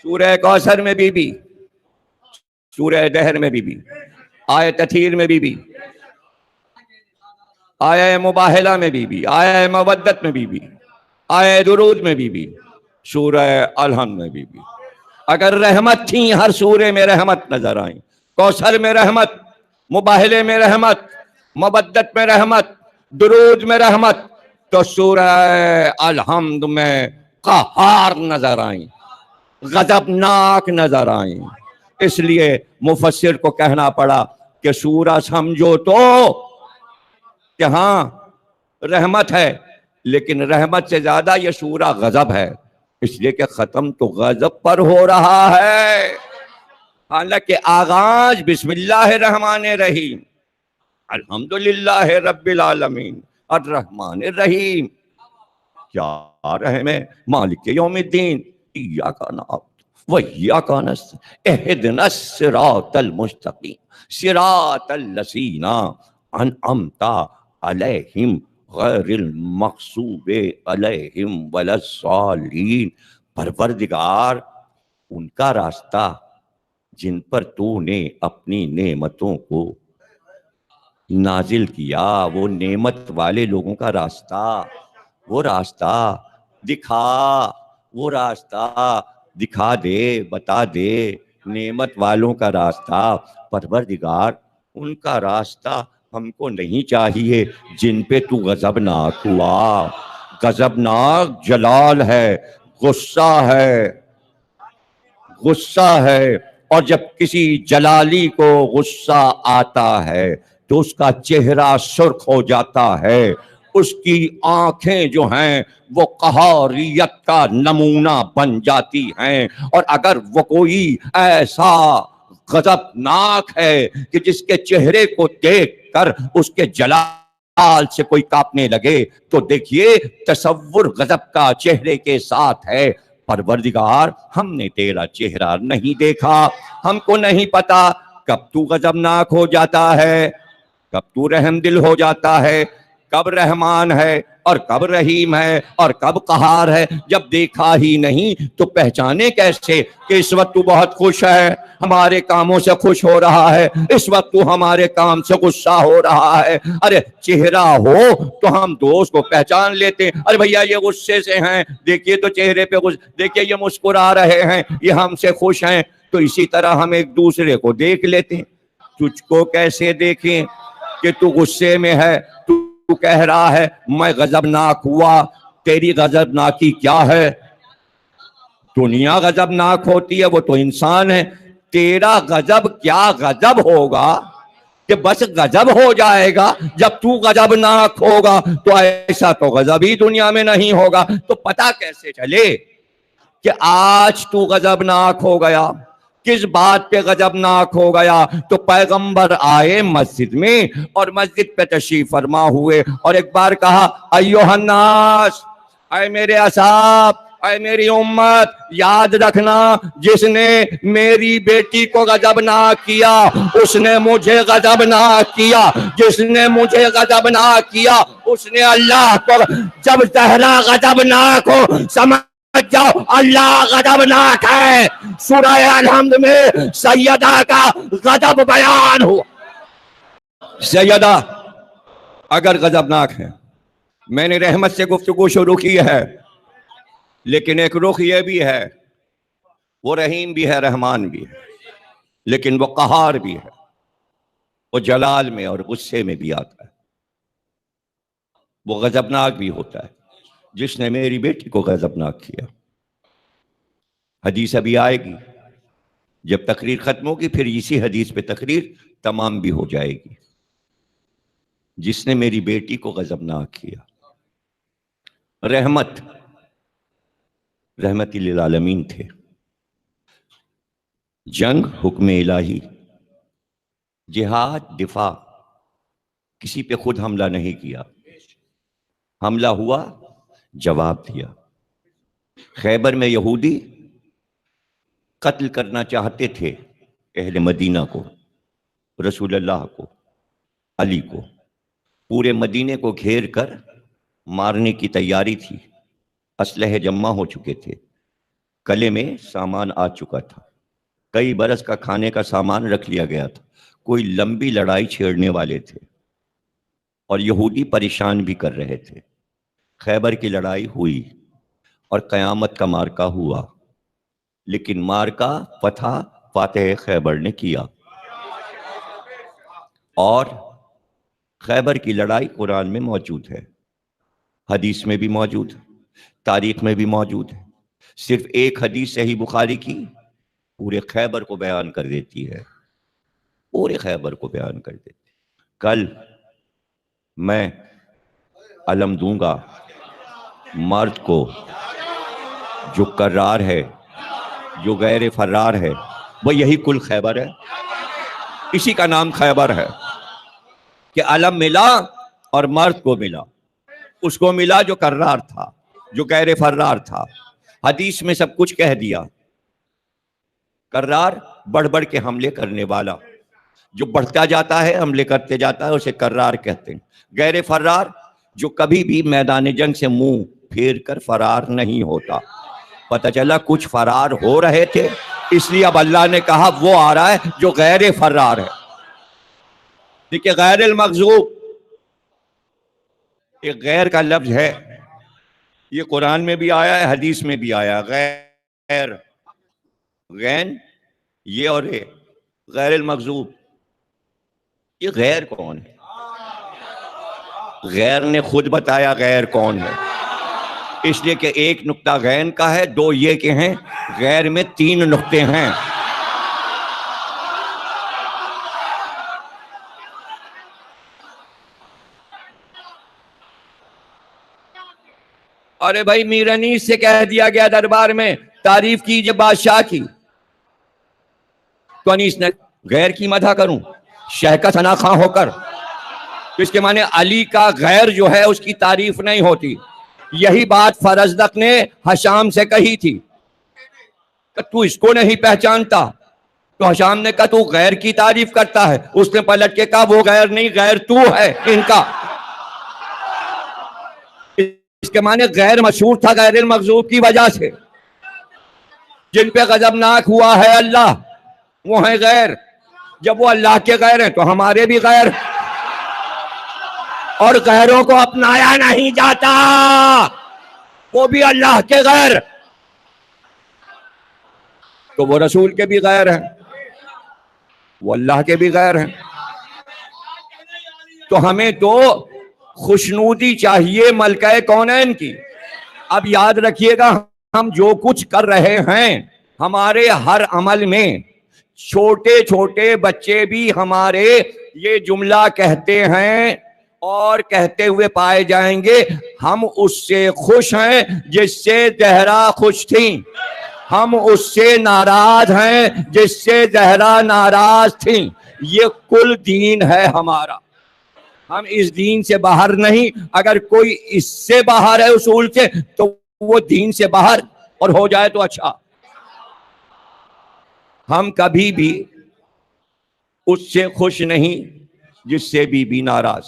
سورہ کوثر میں be be, سورہ دہر میں بی بی، آیہ تطہیر میں بی بی، آیہ مباہلہ میں بی بی، آیہ مودت میں بی بی، آیہ درود میں بی بی، سورہ الحمد میں بی بی۔ اگر رحمت تھیں ہر سورے میں رحمت نظر آئیں، کوثر میں رحمت، مباہلے میں رحمت، مودت میں رحمت، درود میں رحمت، تو سورہ الحمد میں قہار نظر آئیں، غضبناک نظر آئیں۔ اس لیے مفسر کو کہنا پڑا کہ سورہ سمجھو تو کہ ہاں رحمت ہے، لیکن رحمت سے زیادہ یہ سورہ غضب ہے، اس لیے کہ ختم تو غضب پر ہو رہا ہے، حالانکہ آغاز بسم اللہ الرحمن الرحیم، الحمدللہ رب العالمین الرحمن الرحیم، کیا رحم ہے، مالک یوم الدین، ایاک نعبد و ایاک نستعین، اہدنا الصراط المستقیم صراط الذین انعمت علیہم غیر المغضوب علیہم ولا الضالین۔ پروردگار ان کا راستہ جن پر تو نے اپنی نعمتوں کو نازل کیا، وہ نعمت والے لوگوں کا راستہ، وہ راستہ دکھا، وہ راستہ دکھا دے، بتا دے، نعمت والوں کا راستہ۔ پروردگار ان کا راستہ ہم کو نہیں چاہیے جن پہ تو غضبناک ہوا۔ غضبناک جلال ہے، غصہ ہے، غصہ ہے، اور جب کسی جلالی کو غصہ آتا ہے تو اس کا چہرہ سرخ ہو جاتا ہے، اس کی آنکھیں جو ہیں وہ قہاریت کا نمونہ بن جاتی ہیں، اور اگر وہ کوئی ایسا غضبناک ہے کہ جس کے چہرے کو دیکھ کر اس کے جلال سے کوئی کانپنے لگے، تو دیکھیے تصور غضب کا چہرے کے ساتھ ہے۔ پروردگار ہم نے تیرا چہرہ نہیں دیکھا، ہم کو نہیں پتا کب تو غضبناک ہو جاتا ہے، کب تو رحم دل ہو جاتا ہے، کب رحمان ہے اور کب رحیم ہے اور کب قہار ہے۔ جب دیکھا ہی نہیں تو پہچانے کیسے کہ اس وقت تو بہت خوش ہے، ہمارے کاموں سے خوش ہو رہا ہے، اس وقت تو ہمارے کام سے غصہ ہو رہا ہے۔ ارے چہرہ ہو تو ہم دوست کو پہچان لیتے ہیں، ارے بھیا یہ غصے سے ہیں، دیکھیے تو چہرے پہ دیکھیے یہ مسکرا رہے ہیں، یہ ہم سے خوش ہیں۔ تو اسی طرح ہم ایک دوسرے کو دیکھ لیتے ہیں۔ تجھ کو کیسے دیکھیں کہ تو غصے میں ہے، تو کہہ رہا ہے میں غضبناک ہوا، تیری غضبناکی کیا ہے؟ دنیا غضبناک ہوتی ہے، وہ تو انسان ہے، تیرا غضب کیا غضب ہوگا کہ بس غضب ہو جائے گا؟ جب تو غضبناک ہوگا تو ایسا تو غضب ہی دنیا میں نہیں ہوگا۔ تو پتہ کیسے چلے کہ آج تو غضبناک ہو گیا، کس بات پہ غضبناک ہو گیا؟ تو پیغمبر آئے مسجد میں اور مسجد پہ تشریف فرما ہوئے، اور ایک بار کہا ایھا الناس، اے میرے اصحاب، اے میری امت، یاد رکھنا جس نے میری بیٹی کو غضبناک کیا اس نے مجھے غضبناک کیا، جس نے مجھے غضبناک کیا اس نے اللہ کو۔ جب زہرا غضبناک ہو سمجھ جاؤ اللہ غضبناک ہے۔ سورہ الحمد میں سیدہ کا غضب بیان ہوا۔ سیدہ اگر غضبناک ہے، میں نے رحمت سے گفتگو شروع کی ہے، لیکن ایک رخ یہ بھی ہے، وہ رحیم بھی ہے، رحمان بھی ہے، لیکن وہ قہار بھی ہے، وہ جلال میں اور غصے میں بھی آتا ہے، وہ غضبناک بھی ہوتا ہے۔ جس نے میری بیٹی کو غضبناک کیا، حدیث ابھی آئے گی، جب تقریر ختم ہوگی پھر اسی حدیث پہ تقریر تمام بھی ہو جائے گی۔ جس نے میری بیٹی کو غضبناک کیا، رحمت للعالمین تھے، جنگ حکم الہی، جہاد دفاع، کسی پہ خود حملہ نہیں کیا، حملہ ہوا جواب دیا۔ خیبر میں یہودی قتل کرنا چاہتے تھے اہل مدینہ کو، رسول اللہ کو، علی کو، پورے مدینے کو گھیر کر مارنے کی تیاری تھی، اسلحے جمع ہو چکے تھے۔ کلے میں سامان آ چکا تھا، کئی برس کا کھانے کا سامان رکھ لیا گیا تھا، کوئی لمبی لڑائی چھیڑنے والے تھے اور یہودی پریشان بھی کر رہے تھے۔ خیبر کی لڑائی ہوئی اور قیامت کا مارکا ہوا، لیکن مارکا فتح فاتح خیبر نے کیا۔ اور خیبر کی لڑائی قرآن میں موجود ہے، حدیث میں بھی موجود ہے، تاریخ میں بھی موجود ہے۔ صرف ایک حدیث صحیح بخاری کی پورے خیبر کو بیان کر دیتی ہے، پورے خیبر کو بیان کر دیتی ہے۔ کل میں علم دوں گا مرد کو جو کرار ہے، جو غیر فرار ہے، وہ یہی کل خیبر ہے، اسی کا نام خیبر ہے کہ علم ملا اور مرد کو ملا، اس کو ملا جو کرار تھا، جو غیر فرار تھا۔ حدیث میں سب کچھ کہہ دیا۔ کرار بڑھ بڑھ کے حملے کرنے والا، جو بڑھتا جاتا ہے حملے کرتے جاتا ہے، اسے کرار کہتے ہیں۔ غیر فرار جو کبھی بھی میدان جنگ سے منہ پھیر کر فرار نہیں ہوتا۔ پتہ چلا کچھ فرار ہو رہے تھے، اس لیے اب اللہ نے کہا وہ آ رہا ہے جو غیر فرار ہے۔ دیکھیں غیر المغضوب ایک غیر کا لفظ ہے، یہ قرآن میں بھی آیا ہے، حدیث میں بھی آیا۔ غیر، غین یہ اور یہ، غیر المغضوب۔ یہ غیر کون ہے؟ غیر نے خود بتایا غیر کون ہے، اس لیے کہ ایک نقطہ غین کا ہے، دو یہ کہ ہیں غیر میں تین نقطے ہیں۔ ارے بھائی میر انیس سے کہہ دیا گیا دربار میں تعریف کیجئے بادشاہ کی، تو انیس نے غیر کی مدح کروں شہ کا ثنا خواں ہو کر، تو اس کے معنی علی کا غیر جو ہے اس کی تعریف نہیں ہوتی۔ یہی بات فرزدق نے حشام سے کہی تھی کہ تو اس کو نہیں پہچانتا، تو حشام نے کہا تو غیر کی تعریف کرتا ہے، اس نے پلٹ کے کہا وہ غیر نہیں، غیر تو ہے ان کا۔ اس کے معنی غیر مشہور تھا غیر المغضوب کی وجہ سے، جن پہ غضبناک ہوا ہے اللہ وہ ہیں غیر۔ جب وہ اللہ کے غیر ہیں تو ہمارے بھی غیر، اور غیروں کو اپنایا نہیں جاتا، وہ بھی اللہ کے غیر، تو وہ رسول کے بھی غیر ہیں، وہ اللہ کے بھی غیر ہیں۔ تو ہمیں تو خوشنودی چاہیے ملکہ کونین کی۔ اب یاد رکھیے گا ہم جو کچھ کر رہے ہیں، ہمارے ہر عمل میں چھوٹے چھوٹے بچے بھی ہمارے یہ جملہ کہتے ہیں اور کہتے ہوئے پائے جائیں گے، ہم اس سے خوش ہیں جس سے زہرا خوش تھیں، ہم اس سے ناراض ہیں جس سے زہرا ناراض تھیں۔ یہ کل دین ہے ہمارا، ہم اس دین سے باہر نہیں۔ اگر کوئی اس سے باہر ہے اصول سے تو وہ دین سے باہر اور ہو جائے تو اچھا۔ ہم کبھی بھی اس سے خوش نہیں جس سے بی بی ناراض۔